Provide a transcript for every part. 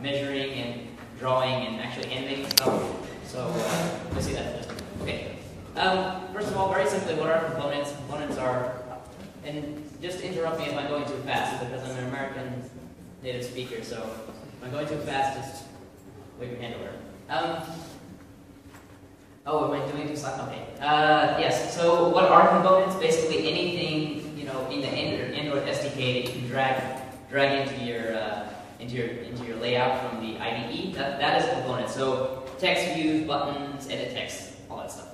measuring and drawing and actually animating stuff. So we'll see that first. Okay. First of all, very simply, what are components? Components are, and just interrupt me if I'm going too fast because I'm an American native speaker. So if I'm going too fast, just wave your hand over. Oh, am I doing too slow? Okay. Yes. So what are components? Basically anything in the Android SDK that you can drag into your layout from the IDE. That is a component. So text views, buttons, edit text, all that stuff.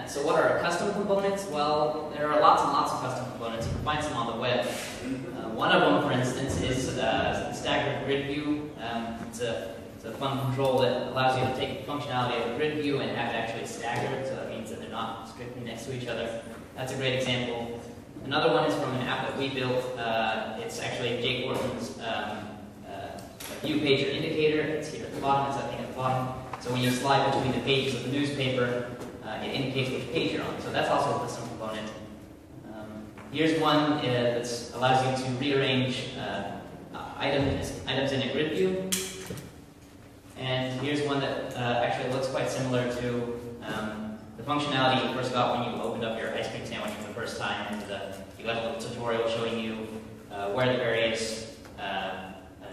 So what are custom components? Well, there are lots and lots of custom components. You can find some on the web. One of them, for instance, is staggered grid view. It's a fun control that allows you to take the functionality of a grid view and have it actually staggered, so that means that they're not strictly next to each other. That's a great example. Another one is from an app that we built. It's actually Jake Wharton's view pager indicator. It's here at the bottom, it's that thing at the bottom. So when you slide between the pages of the newspaper, it indicates which page you're on. So that's also a custom component. Here's one that allows you to rearrange items in a grid view. And here's one that actually looks quite similar to the functionality you first got when you opened up your ice cream sandwich for the first time. And you got a little tutorial showing you where the various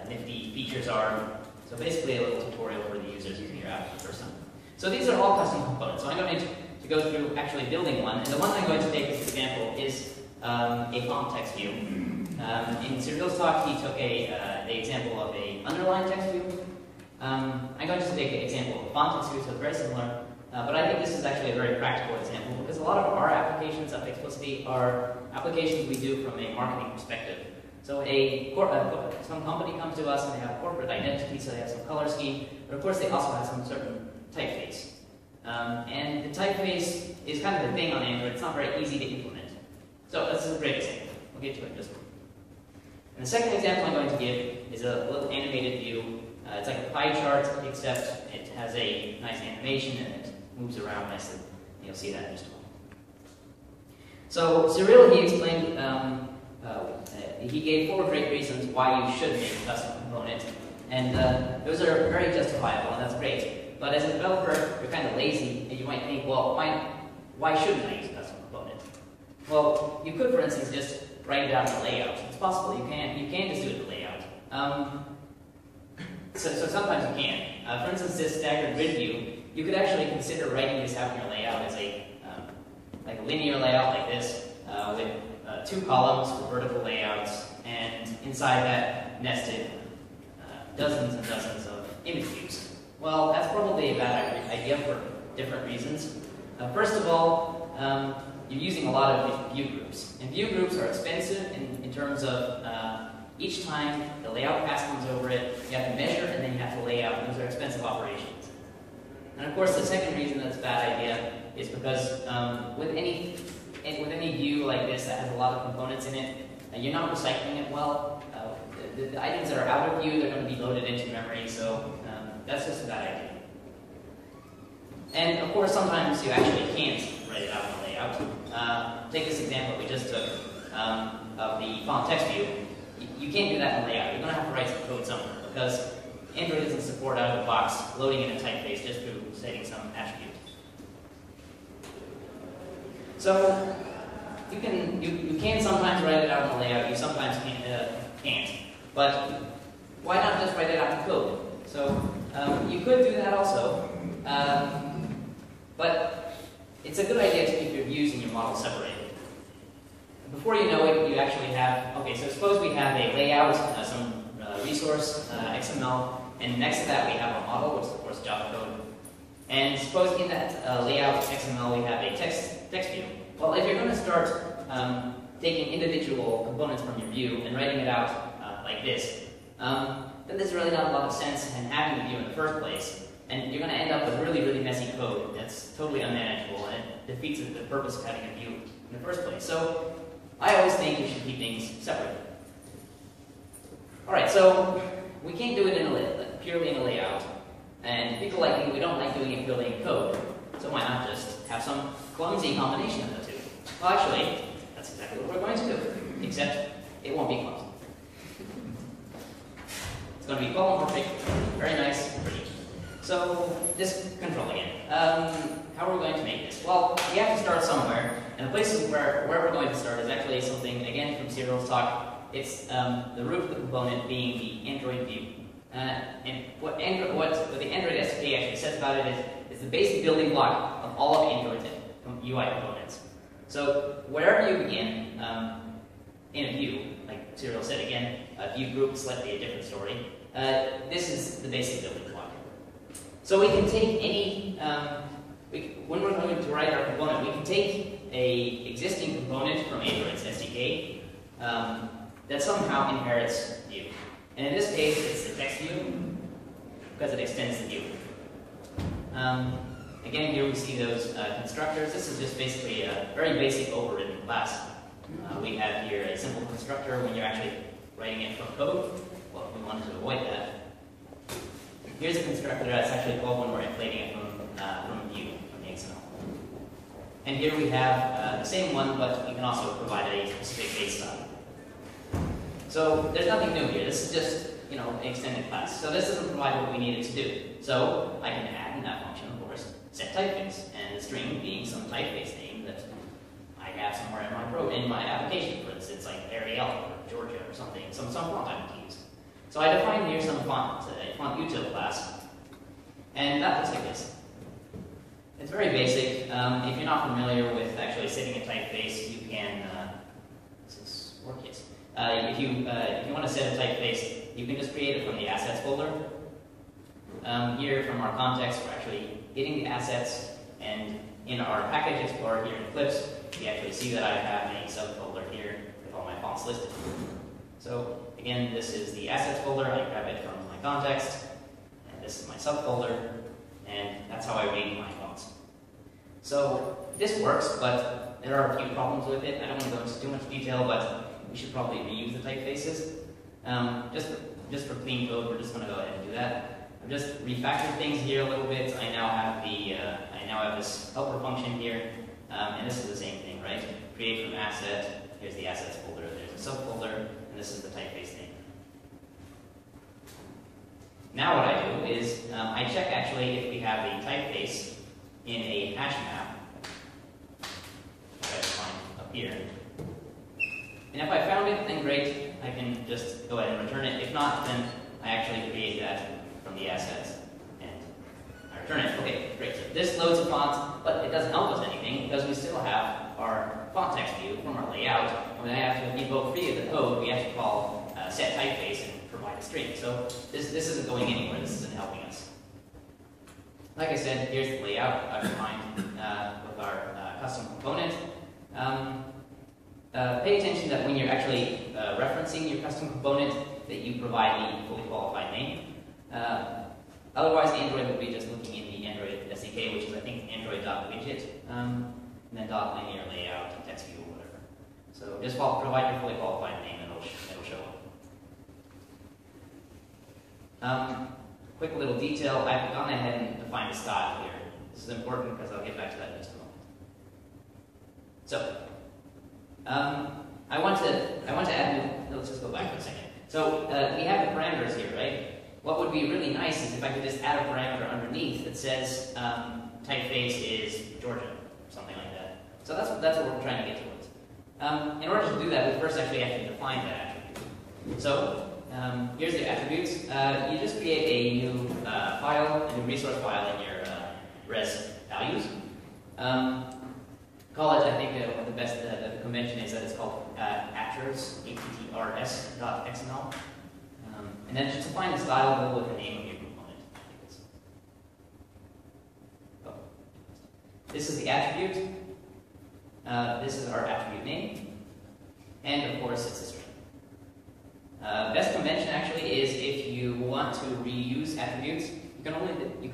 nifty features are. So basically a little tutorial for the users using your app for the first time. So these are all custom components. So I'm going to go through actually building one. And the one I'm going to take as an example is a font text view. In Cyril's talk, he took the example of a underlined text view. I'm going to take an example of a font text view, so it's very similar. But I think this is actually a very practical example because a lot of our applications at Pixplicity are applications we do from a marketing perspective. So some company comes to us and they have a corporate identity, so they have some color scheme, but of course they also have some certain typeface. And the typeface is kind of a thing on Android. It's not very easy to implement. So this is a great example. We'll get to it in just a moment. And the second example I'm going to give is a little animated view. It's like a pie chart, except it has a nice animation and it moves around nicely. You'll see that in just a moment. So Cyril, he explained, he gave 4 great reasons why you should make a custom component. And those are very justifiable, and that's great. But as a developer, you're kind of lazy, and you might think, well, why shouldn't I use a custom component? Well, you could, for instance, just write it out in the layout. It's possible. You can just do it in the layout. So sometimes you can. For instance, this staggered grid view, you could actually consider writing this out in your layout as like a linear layout like this, with 2 columns for vertical layouts, and inside that nested dozens and dozens of image views. Well, that's probably a bad idea for different reasons. First of all, you're using a lot of view groups. And view groups are expensive in terms of each time the layout pass comes over it, you have to measure and then you have to lay out, and those are expensive operations. And of course, the second reason that's a bad idea is because with any view like this that has a lot of components in it, you're not recycling it well. The items that are out of view, they're going to be loaded into memory, so that's just a bad idea. And of course, sometimes you actually can't write it out in the layout. Take this example we just took of the font text view. You can't do that in the layout. You're going to have to write some code somewhere because Android doesn't support out of the box loading in a typeface just through setting some attribute. So you can sometimes write it out in the layout. You sometimes can't. But why not just write it out in code? So you could do that also, but it's a good idea to keep your views and your model separated. Before you know it, you actually have, okay, so suppose we have a layout, some resource, XML, and next to that we have a model, which is of course Java code. And suppose in that layout XML we have a text view. Well, if you're going to start taking individual components from your view and writing it out like this, then there's really not a lot of sense in having the view in the first place. And you're going to end up with really, really messy code that's totally unmanageable, and it defeats the purpose of having a view in the first place. So I always think you should keep things separate. Alright, so we can't do it purely in a layout. And people like me, we don't like doing it purely in code. So why not just have some clumsy combination of the two? Well, actually, that's exactly what we're going to do. Except, it won't be clumsy. It's going to be polymorphic, So this control again. How are we going to make this? Well, we have to start somewhere, and the places where we're going to start is actually something, again, from Cyril's talk. It's the root of the component being the Android view. And what the Android SDK actually says about it is the basic building block of all of Android's UI components. So wherever you begin in a view, like Cyril said again, a view group is slightly a different story. This is the basic building block. So we can take any, when we're going to write our component, we can take a existing component from Android's SDK that somehow inherits view. And in this case, it's the text view, because it extends the view. Again, here we see those constructors. This is just basically a very basic overridden class. We have here a simple constructor when you're actually writing it from code. Well, we wanted to avoid that. Here's a constructor that's actually called when we're inflating it from view, from the XML. And here we have the same one, but you can also provide a specific base style. So there's nothing new here. This is just, an extended class. So this doesn't provide what we needed to do. So I can add in that function, of course, set typeface, and the string being some typeface name that I have somewhere in my application. For instance, like Arial or Georgia or something, some font I want to use. So I define here some font, a font util class, and that looks like this. It's very basic. If you're not familiar with actually setting a typeface, you can. If you want to set a typeface, you can just create it from the assets folder. Here, from our context, we're actually getting the assets, and in our package explorer here in Eclipse, we actually see that I have a subfolder here with all my fonts listed. So again, this is the assets folder. I grab it from my context, and this is my subfolder, and that's how I read my fonts. So this works, but there are a few problems with it. I don't want to go into too much detail, but we should probably reuse the typefaces. Just for clean code, we're just going to go ahead and do that. I've just refactored things here a little bit. I now have this helper function here, and this is the same thing, right? Create from asset. Here's the assets folder. There's a subfolder, and this is the typeface name. Now what I do is I check actually if we have a typeface in a hash map. Which I define up here. And if I found it, then great, I can just go ahead and return it. If not, then I actually create that from the assets, and I return it. Okay, great. So this loads a font, but it doesn't help us anything, because we still have our font text view from our layout, and when I have to invoke free of the code, we have to call set typeface and provide a string. So this isn't going anywhere, this isn't helping us. Like I said, here's the layout I've defined with our custom component. Pay attention that when you're actually referencing your custom component, that you provide the fully qualified name. Otherwise, Android will be just looking in the Android SDK, which is, I think, android.widget, and then .linear layout and text view or whatever. So just provide your fully qualified name, and it'll show up. Quick little detail, I've gone ahead and defined a style here. This is important because I'll get back to that in just a moment. So, I want to add, let's just go back for a second. So we have the parameters here, right? What would be really nice is if I could just add a parameter underneath that says typeface is Georgia, something like that. So that's what we're trying to get towards. In order to do that, we first actually have to define that attribute. So here's the attributes. You just create a new file, a new resource file in your res values. Call it, I think one of the best, the convention is that it's called attrs, attrs.xml. And then just define the style with the name of your component. Oh. This is the attribute. This is our attribute name. And of course, it's a string. Best convention actually is if you want to reuse attributes, you can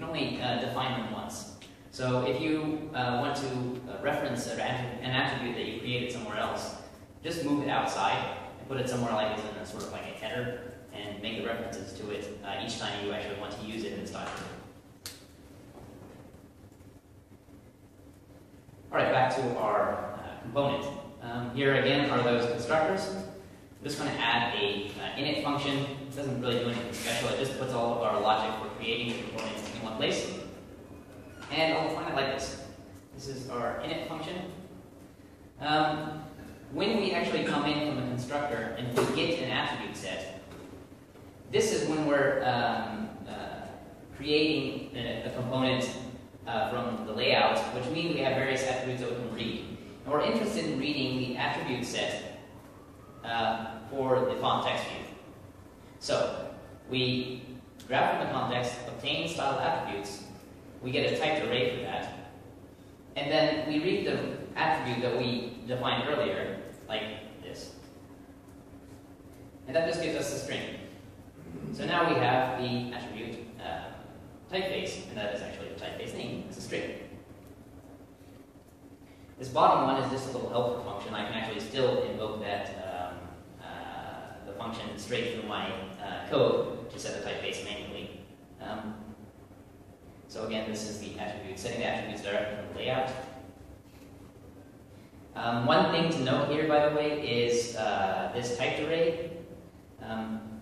only define them once. So if you want to reference an attribute that you created somewhere else, just move it outside and put it somewhere like this in a sort of like a header and make the references to it each time you actually want to use it in style. All right, back to our component. Here again are those constructors. I'm just going to add a init function It doesn't really do anything special. It just puts all of our logic for creating the components in one place. And I'll define it like this. This is our init function. When we actually come in from the constructor and we get an attribute set, this is when we're creating a component from the layout, which means we have various attributes that we can read. And we're interested in reading the attribute set for the font text view. So we grab from the context, obtain style attributes, we get a typed array for that, and then we read the attribute that we defined earlier, like this. And that just gives us a string. So now we have the attribute typeface, and that is actually the typeface name. It's a string. This bottom one is just a little helper function. I can actually still invoke that the function straight through my code to set the typeface manually. So again, this is the attribute, setting the attributes directly from the layout. One thing to note here, by the way, is this typed array.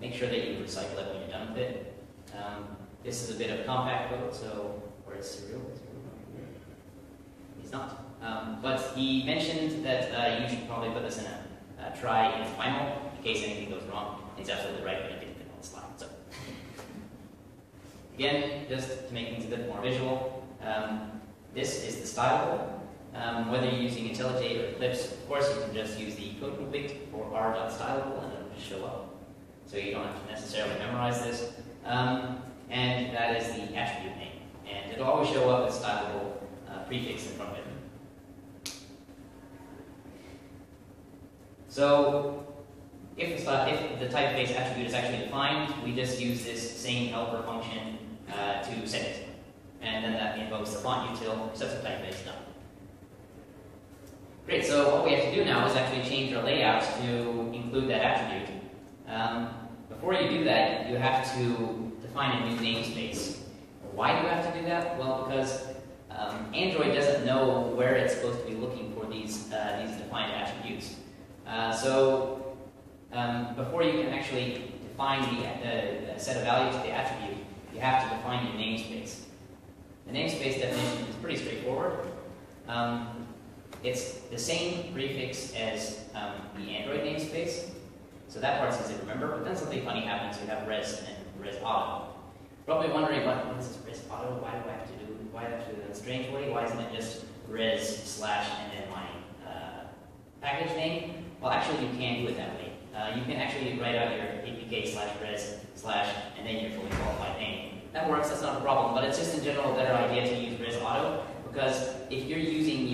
Make sure that you recycle it when you're done with it. This is a bit of compact code, so where's Cyril? He's not. But he mentioned that you should probably put this in a try in final in case anything goes wrong. He's absolutely right, but I didn't fit on the slide. So again, just to make things a bit more visual, this is the stylable. Whether you're using IntelliJ or Eclipse, of course, you can just use the code complete for r.stylable and it'll just show up. So you don't have to necessarily memorize this. And that is the attribute name. And it'll always show up as stylable prefix in front of it. So if the typeface attribute is actually defined, we just use this same helper function to set it. And then that invokes the font util, sets the typeface, done. Great, so what we have to do now is actually change our layout to include that attribute. Before you do that, you have to define a new namespace. Why do you have to do that? Well, because Android doesn't know where it's supposed to be looking for these defined attributes. So before you can actually define the set of values to the attribute, you have to define your namespace. The namespace definition is pretty straightforward. It's the same prefix as the Android namespace, so that part's easy to remember, but then something funny happens. You have res and res auto. Probably wondering, what is this res auto? Why do I have to do it in a strange way? Why isn't it just res slash and then my package name? Well, actually, you can do it that way. You can actually write out your apk slash res slash and then your fully qualified name. That works, that's not a problem, but it's just in general a better idea to use res auto, because if you're using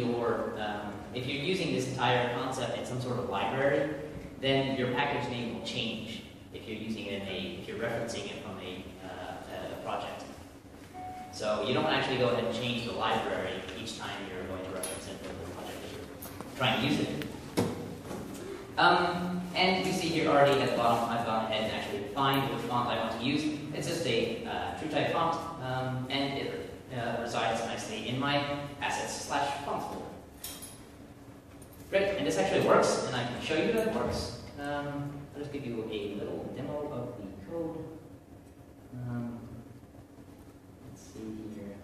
this entire concept in some sort of library, then your package name will change if you're using it if you're referencing it from a project. So you don't actually go ahead and change the library each time you're going to reference it from the project that you're trying to use it. And you see here already at the bottom, I've gone ahead and actually defined which font I want to use. It's just a true type font, and it resides nicely in my assets/fonts folder. Great, and this actually works, and I can show you that it works. I'll just give you a little demo of the code. Let's see here.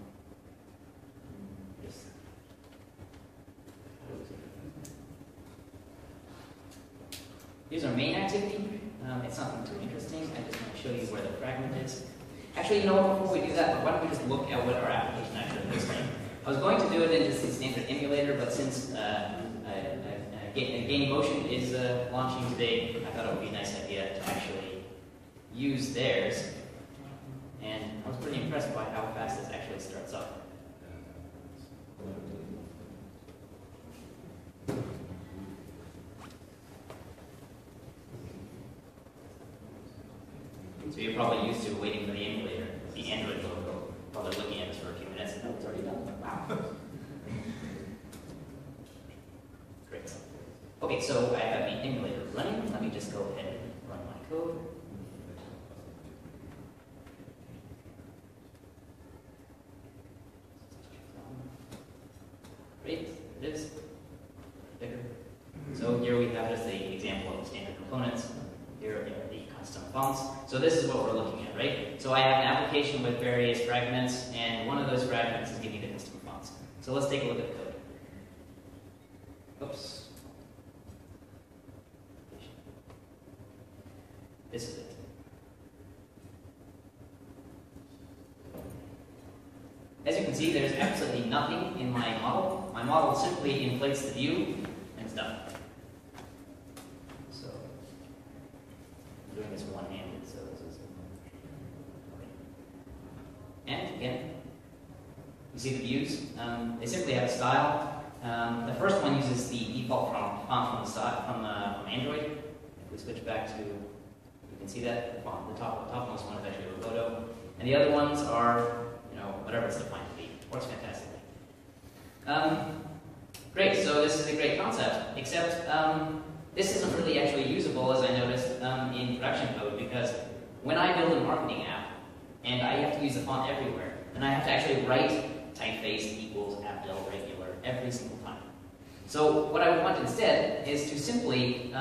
Here's our main activity. It's nothing too interesting. I just want to show you where the fragment is. Actually, you know what, before we do that, why don't we just look at what our application actually looks like. I was going to do it in just the standard emulator, but since Gain Motion is launching today, I thought it would be a nice idea to actually use theirs. And I was pretty impressed by how fast this actually starts up. So you're probably used to waiting for the emulator, the Android logo, while they're looking at this for a few minutes, and it's already done. Wow. Great. Okay, so I have the emulator running. Let me just go ahead and run my code. Great, there it is. Bigger. So here we have just the example of the standard components. Here are the custom fonts. So this is what we're looking at, right? So I have an application with various fragments, and one of those fragments is giving me the custom fonts. So let's take a look at the code. Oops. This is it. As you can see, there's absolutely nothing in my model. My model simply inflates the view, and it's done. So, I'm doing this one-handed, so this is... And again, you see the views. They simply have a style. The first one uses the default font from Android. If we switch back to, you can see that the font, the topmost one is actually Roboto, and the other ones are, whatever it's defined to be. Works fantastically. Great. So this is a great concept, except this isn't really actually usable, as I noticed in production code, because when I build a marketing app and I have to use the font everywhere, and I have to actually write typeface equals Abdel regular every single time. So what I would want instead is to simply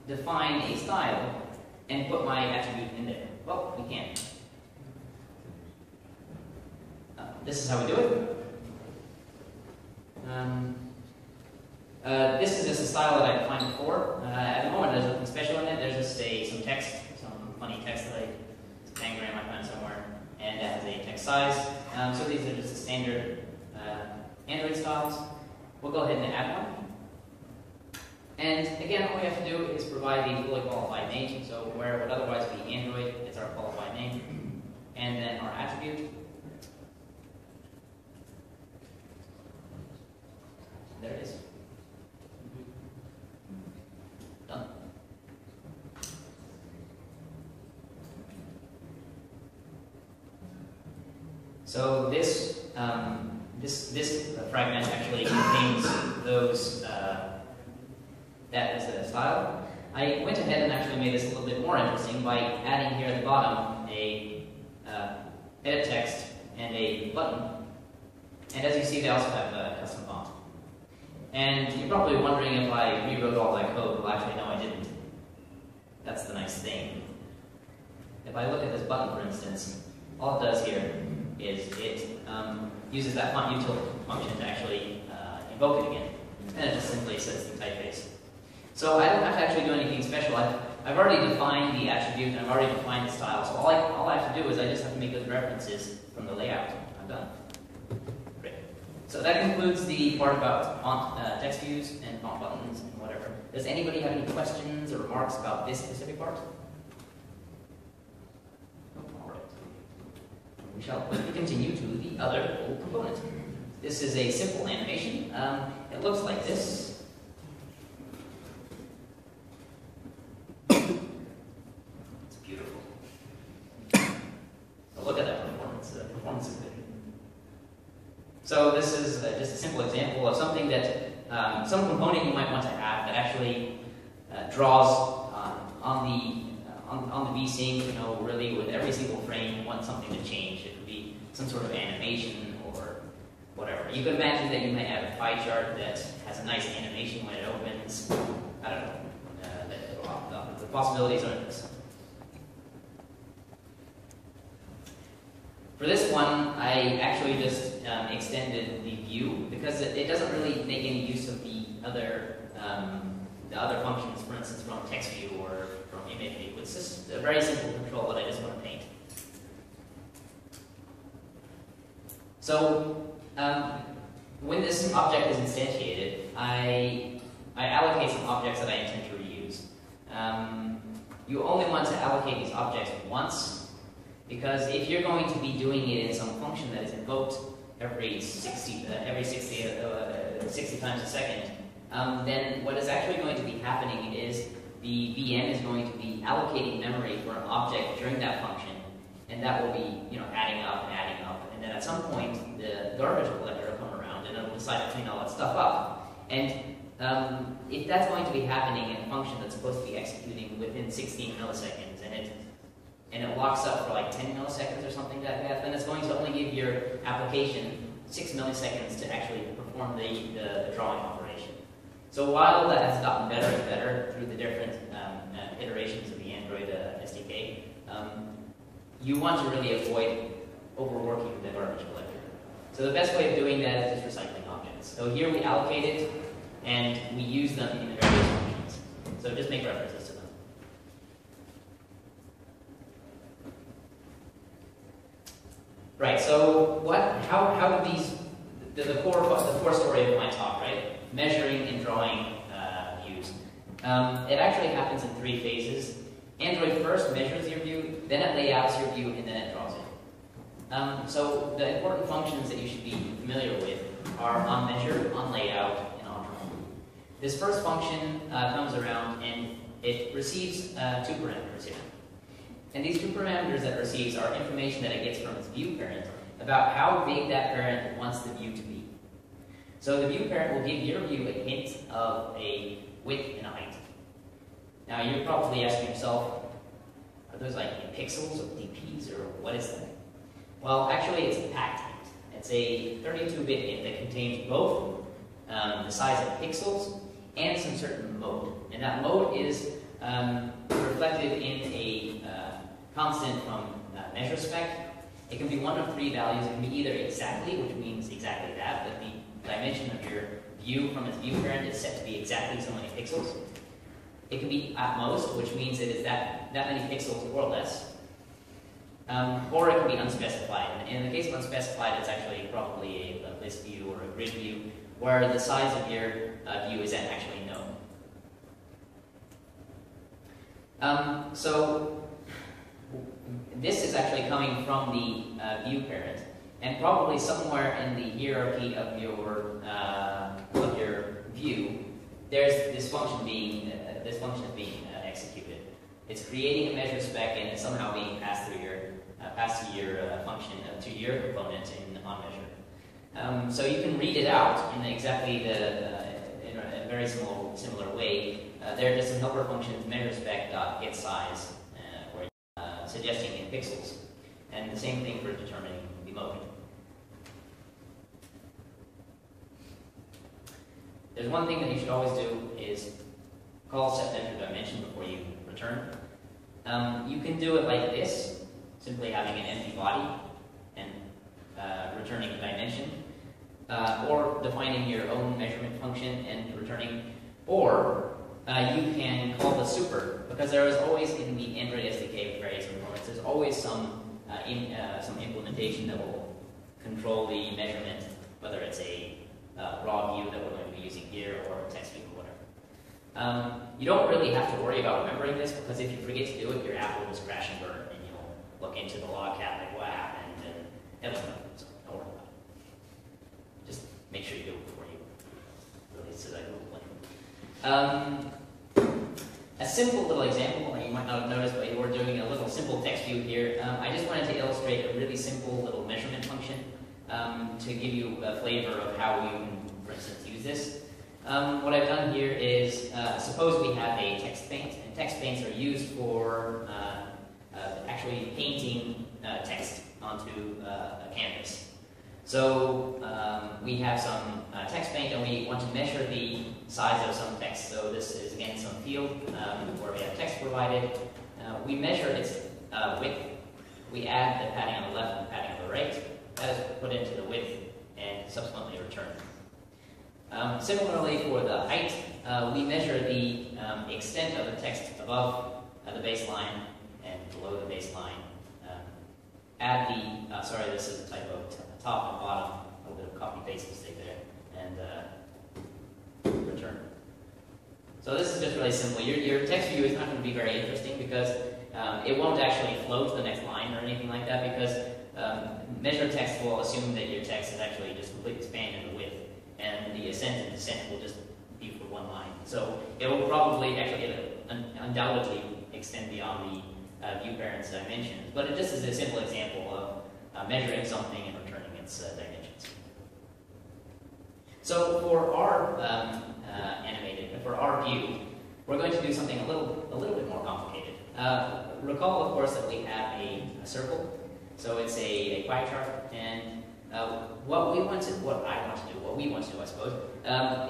define a style and put my attribute in there. Well, we can't. This is how we do it. This is just a style that I defined before. At the moment, there's nothing special in it. There's just some text, some funny text that it's a pangram I found somewhere, and it has a text size. So these are just the standard Android styles. We'll go ahead and add one. And again, all we have to do is provide a fully qualified name. So where it would otherwise be Android, it's our qualified name, and then our attribute. There it is. Done. So this fragment actually contains those that as a style. I went ahead and actually made this a little bit more interesting by adding here at the bottom a edit text and a button. And as you see, they also have a custom font. And you're probably wondering if I rewrote all that code. Well, actually, no, I didn't. That's the nice thing. If I look at this button, for instance, all it does here is it uses that font util function to actually invoke it again. And it just simply sets the typeface. So I don't have to actually do anything special. I've already defined the attribute, and I've already defined the style. So all I have to do is I just have to make those references from the layout. I'm done. So that concludes the part about font text views and font buttons and whatever. Does anybody have any questions or remarks about this specific part? All right. We shall quickly continue to the other full component. This is a simple animation. It looks like this. It's beautiful. So look at that performance. The performance is good. So this is just a simple example of something that, some component you might want to have that actually draws on the vsync, really with every single frame you want something to change. It could be some sort of animation or whatever. You can imagine that you may have a pie chart that has a nice animation when it opens. I don't know. The possibilities are endless. For this one, I actually just extended the view because it doesn't really make any use of the other functions, for instance, from text view or from image view. It's just a very simple control that I just want to paint. So when this object is instantiated, I allocate some objects that I intend to reuse. You only want to allocate these objects once. Because if you're going to be doing it in some function that is invoked every 60 times a second, then what is actually going to be happening is the VM is going to be allocating memory for an object during that function, and that will be adding up, and then at some point the garbage collector will come around and it will decide to clean all that stuff up. And if that's going to be happening in a function that's supposed to be executing within 16 milliseconds, and it locks up for like 10 milliseconds or something like that, then it's going to only give your application 6 milliseconds to actually perform the drawing operation. So while that has gotten better and better through the different iterations of the Android SDK, you want to really avoid overworking the garbage collector. So the best way of doing that is just recycling objects. So here we allocate it, and we use them in the various functions. So just make references to them. Right, so how do these, the core story of my talk, right? Measuring and drawing views. It actually happens in 3 phases. Android first measures your view, then it layouts your view, and then it draws it. So the important functions that you should be familiar with are onMeasure, onLayout, and onDraw. This first function comes around and it receives 2 parameters here. And these 2 parameters that it receives are information that it gets from its view parent about how big that parent wants the view to be. So the view parent will give your view a hint of a width and a height. Now you're probably asking yourself, are those like in pixels or dps or what is that? Well, actually it's a packed hint. It's a 32-bit hint that contains both the size of pixels and some certain mode. And that mode is reflected in a constant from MeasureSpec. It can be one of 3 values. It can be either exactly, which means exactly that the dimension of your view from its view parent is set to be exactly so many pixels. It can be at most, which means it is that many pixels or less. Or it can be unspecified. And in the case of unspecified, it's actually probably a list view or a grid view, where the size of your view isn't actually known. So this is actually coming from the view parent, and probably somewhere in the hierarchy of your view, there's this function being executed. It's creating a MeasureSpec, and it's somehow being passed through your function to your component in onMeasure. So you can read it out in exactly in a very similar way. There are just some helper functions, MeasureSpec.getSize, suggesting in pixels, and the same thing for determining the mode. There's one thing that you should always do is call setMeasureDimension before you return. You can do it like this, simply having an empty body and returning the dimension, or defining your own measurement function and returning, or you can call the super, because there is always in the Android SDK with various components, there's always some implementation that will control the measurement, whether it's a raw view that we're going to be using here or a text view or whatever. You don't really have to worry about remembering this, because if you forget to do it, your app will just crash and burn, and you'll look into the log cat like what happened, and it'll know, so don't worry about it. Just make sure you do it before you release it. A simple little example, you might not have noticed, but we're doing a little simple text view here. I just wanted to illustrate a really simple little measurement function to give you a flavor of how you can, for instance, use this. What I've done here is, suppose we have a text paint, and text paints are used for actually painting text onto a canvas. So we have some text paint, and we want to measure the size of some text. So this is, again, some field where we have text provided. We measure its width. We add the padding on the left and the padding on the right. That is put into the width and subsequently returned. Similarly, for the height, we measure the extent of the text above the baseline and below the baseline. Add the, sorry, this is a typo, top and bottom, a little bit of copy-paste mistake there, and return. So this is just really simple. Your text view is not going to be very interesting, because it won't actually flow to the next line or anything like that, because measure text will assume that your text is actually just completely spanned in the width, and the ascent and descent will just be for one line. So it will probably actually undoubtedly extend beyond the view parent's dimensions, but it just is a simple example of measuring something and returning its dimensions. So for our for our view, we're going to do something a little bit more complicated. Recall, of course, that we have a circle. So it's a pie chart, and what we want to do, I suppose,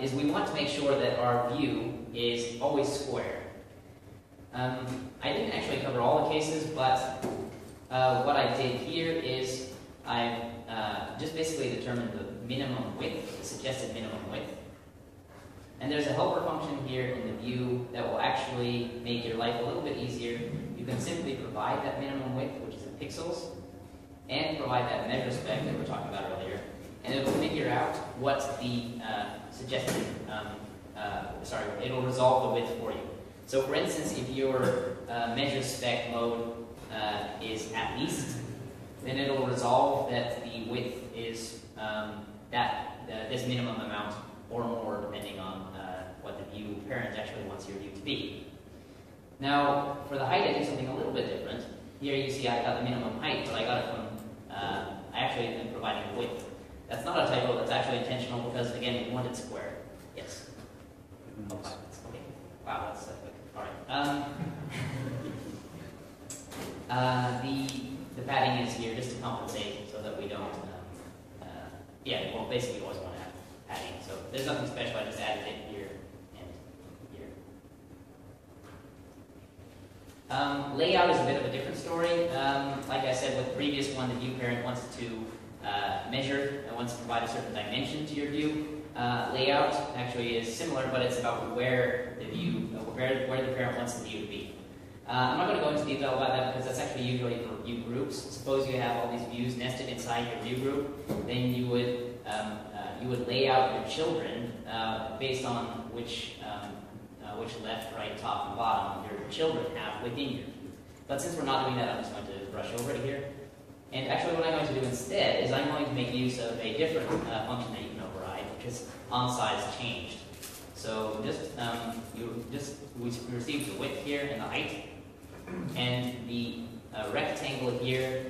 is we want to make sure that our view is always square. I didn't actually cover all the cases, but what I did here is I just basically determined the minimum width, the suggested minimum width. And there's a helper function here in the view that will actually make your life a little bit easier. You can simply provide that minimum width, which is in pixels, and provide that measure spec that we were talking about earlier. And it will figure out what the suggested, it'll resolve the width for you. So for instance, if your measure spec mode is at least, then it'll resolve that the width is this minimum amount or more, depending on what the view parent actually wants your view to be. Now, for the height, I did something a little bit different. Here you see I got the minimum height, but I got it from, I actually am providing the width. That's not a typo, that's actually intentional because, again, we want it square. Yes? Okay. Wow, that's quick. All right. The padding is here just to compensate so that we don't, well, basically you always want to have padding. So there's nothing special, I just added it here and here. Layout is a bit of a different story. Like I said with the previous one, the view parent wants to measure and wants to provide a certain dimension to your view. Layout actually is similar, but it's about where the view, where the parent wants the view to be. I'm not going to go into detail about that because that's actually usually for view groups. Suppose you have all these views nested inside your view group, then you would lay out your children based on which left, right, top, and bottom your children have within your view. But since we're not doing that, I'm just going to brush over it here. And actually what I'm going to do instead is I'm going to make use of a different function that you can override, which is onSizeChanged. So we received the width here and the height, and the rectangle here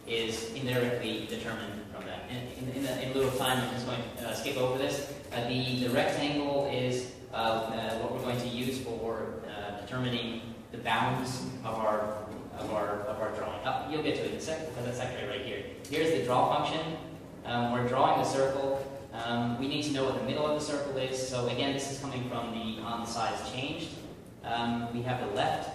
is indirectly determined from that. In lieu of time, I'm just going to skip over this. The rectangle is what we're going to use for determining the bounds of our drawing. You'll get to it in a second because that's actually right here. Here's the draw function. We're drawing the circle. We need to know what the middle of the circle is. So again, this is coming from the onSizeChanged. We have the left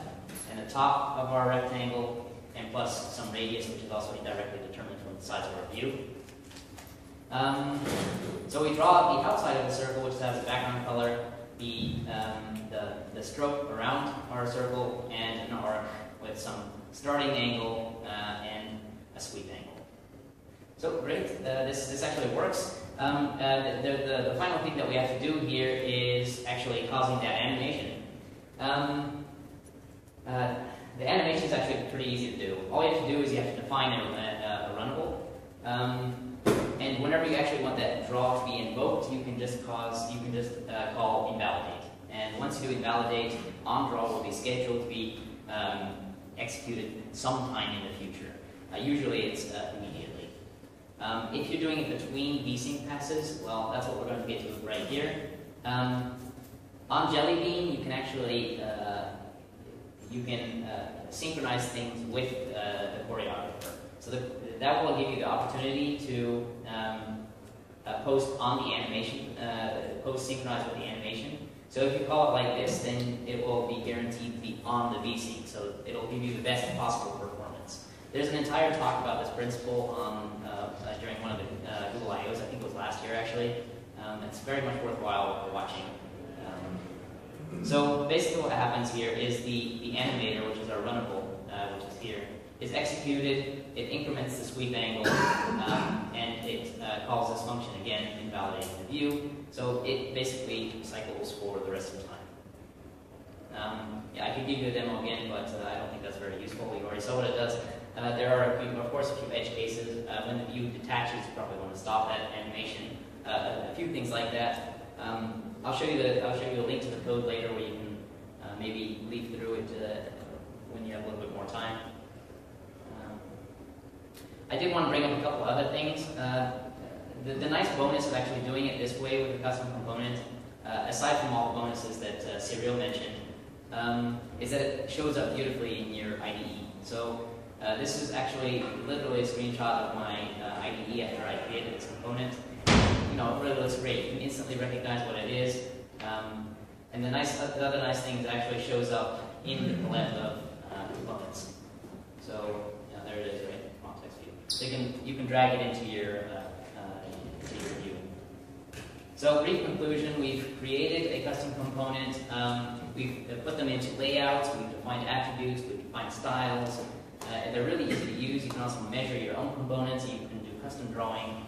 and the top of our rectangle, and plus some radius, which is also indirectly determined from the size of our view. So we draw the outside of the circle, which has a background color, the stroke around our circle, and an arc with some starting angle and a sweep angle. So great, this actually works. The final thing that we have to do here is actually causing that animation. The animation is actually pretty easy to do. All you have to do is you have to define a runnable. And whenever you actually want that draw to be invoked, you can just call invalidate. And once you do invalidate, onDraw will be scheduled to be executed sometime in the future. Usually it's immediately. If you're doing it between vsync passes, well, that's what we're going to get to right here. On Jelly Bean, you can actually synchronize things with the choreographer. So that will give you the opportunity to post on the animation, post synchronized with the animation. So if you call it like this, then it will be guaranteed to be on the vsync. So it'll give you the best possible performance. There's an entire talk about this principle during one of the Google I/Os. I think it was last year actually. It's very much worthwhile watching. So basically what happens here is the animator, which is our runnable, which is here, is executed, it increments the sweep angle, and it calls this function again, invalidating the view. So it basically cycles for the rest of the time. I could give you a demo again, but I don't think that's very useful. We already saw what it does. There are, of course, a few edge cases. When the view detaches, you probably want to stop that animation. A few things like that. I'll show you a link to the code later where you can maybe leaf through it when you have a little bit more time. I did want to bring up a couple other things. The nice bonus of actually doing it this way with a custom component, aside from all the bonuses that Cyril mentioned, is that it shows up beautifully in your IDE. So this is actually literally a screenshot of my IDE after I created this component. It really looks great. You can instantly recognize what it is. And the other nice thing is it actually shows up in the palette of components. So yeah, there it is, right? Context view. So you can drag it into your view. So brief conclusion: we've created a custom component. We've put them into layouts. We've defined attributes. We've defined styles. They're really easy to use. You can also measure your own components. You can do custom drawing.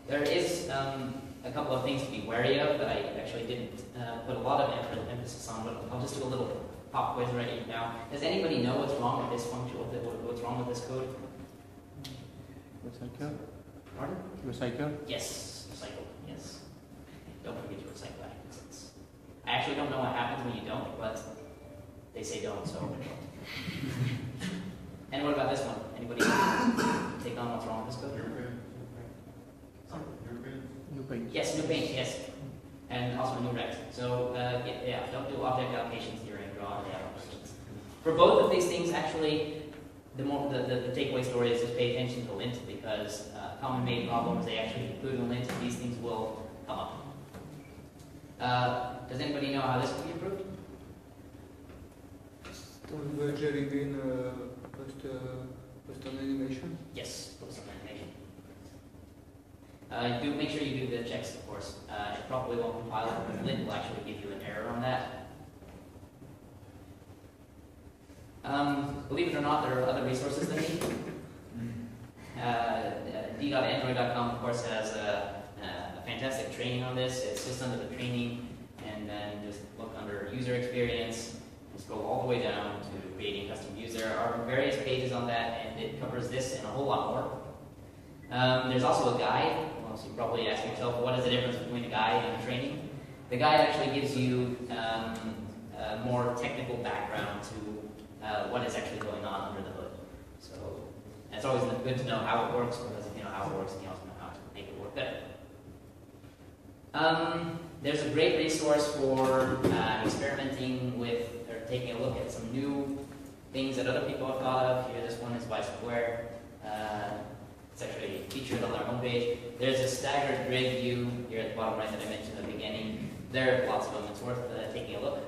There is a couple of things to be wary of that I actually didn't put a lot of emphasis on, but I'll just do a little pop quiz right now. Does anybody know what's wrong with this function? What's wrong with this code? Recycle? Pardon? Recycle? Yes, recycle. Yes. Don't forget to recycle accents. I actually don't know what happens when you don't, but they say don't, so. And what about this one? Anybody take on what's wrong with this code? New paint. Yes, new paint, yes. And also new regs. So, yeah, don't do object allocations during draw or allocations. For both of these things, actually, the takeaway story is just pay attention to lint, because common made problems, they actually include a lint, and these things will come up. Does anybody know how this can be improved? Don't Jerry Bean post an animation? Yes, post an animation. Do make sure you do the checks, of course. It probably won't compile it, but lint will actually give you an error on that. Believe it or not, there are other resources than me. D.android.com, of course, has a fantastic training on this. It's just under the training, and then just look under user experience, and scroll all the way down to creating custom views. There are various pages on that, and it covers this and a whole lot more. There's also a guide. Well, so you probably ask yourself, what is the difference between a guide and a training? The guide actually gives you a more technical background to what is actually going on under the hood. So it's always good to know how it works, because if you know how it works, then you also know how to make it work better. There's a great resource for experimenting with, or taking a look at some new things that other people have thought of. Here, this one is by Square. It's actually featured on their homepage. There's a staggered grid view here at the bottom right that I mentioned at the beginning. There are lots of them. It's worth taking a look.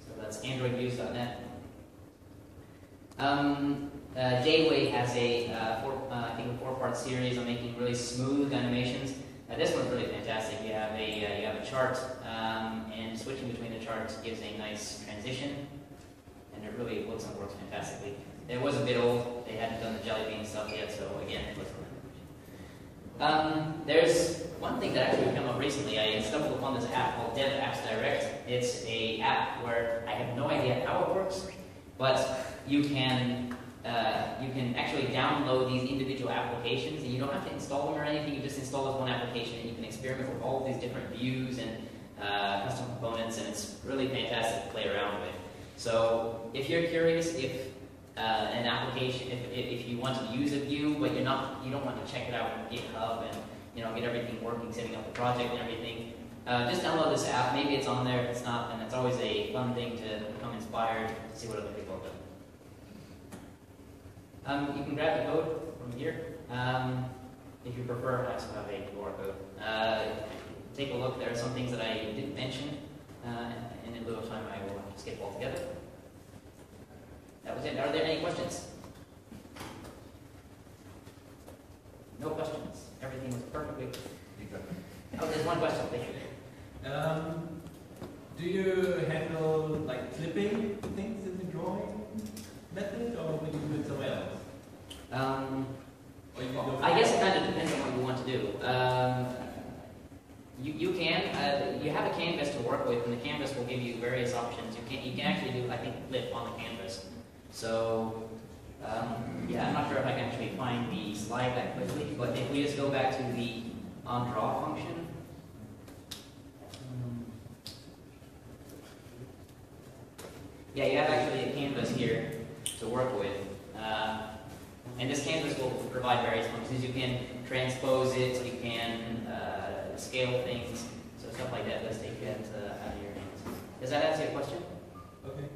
So that's androidviews.net. J-Way has I think a 4-part series on making really smooth animations. This one's really fantastic. You have a chart, and switching between the charts gives a nice transition, and it really looks and works fantastically. It was a bit old. They hadn't done the jelly bean stuff yet, so again, it was. There's one thing that actually come up recently. I stumbled upon this app called Dev Apps Direct. It's an app where I have no idea how it works, but you can actually download these individual applications, and you don't have to install them or anything. You just install this one application, and you can experiment with all of these different views and custom components, and it's really fantastic to play around with. So if you're curious if an application, if you want to use a view, but you don't want to check it out on GitHub and get everything working, setting up the project and everything, just download this app. Maybe it's on there. If it's not, and it's always a fun thing to become inspired to see what other people have done. You can grab the code from here. If you prefer, I also have a QR code. Take a look. There are some things that I didn't mention, and in lieu of time, I will skip altogether. That was it. Are there any questions? No questions. Everything was perfectly. Oh, there's one question. Thank you. Do you handle like flipping things in the drawing method, or would you do it somewhere else? I guess it kind of depends on what you want to do. You can. You have a canvas to work with, and the canvas will give you various options. You can actually do, I think, flip on the canvas. So, yeah, I'm not sure if I can actually find the slide that quickly, but if we just go back to the onDraw function. Yeah, you have actually a canvas here to work with. And this canvas will provide various functions. You can transpose it, you can scale things, so stuff like that. Let's take that out of your hands. Does that answer your question? Okay.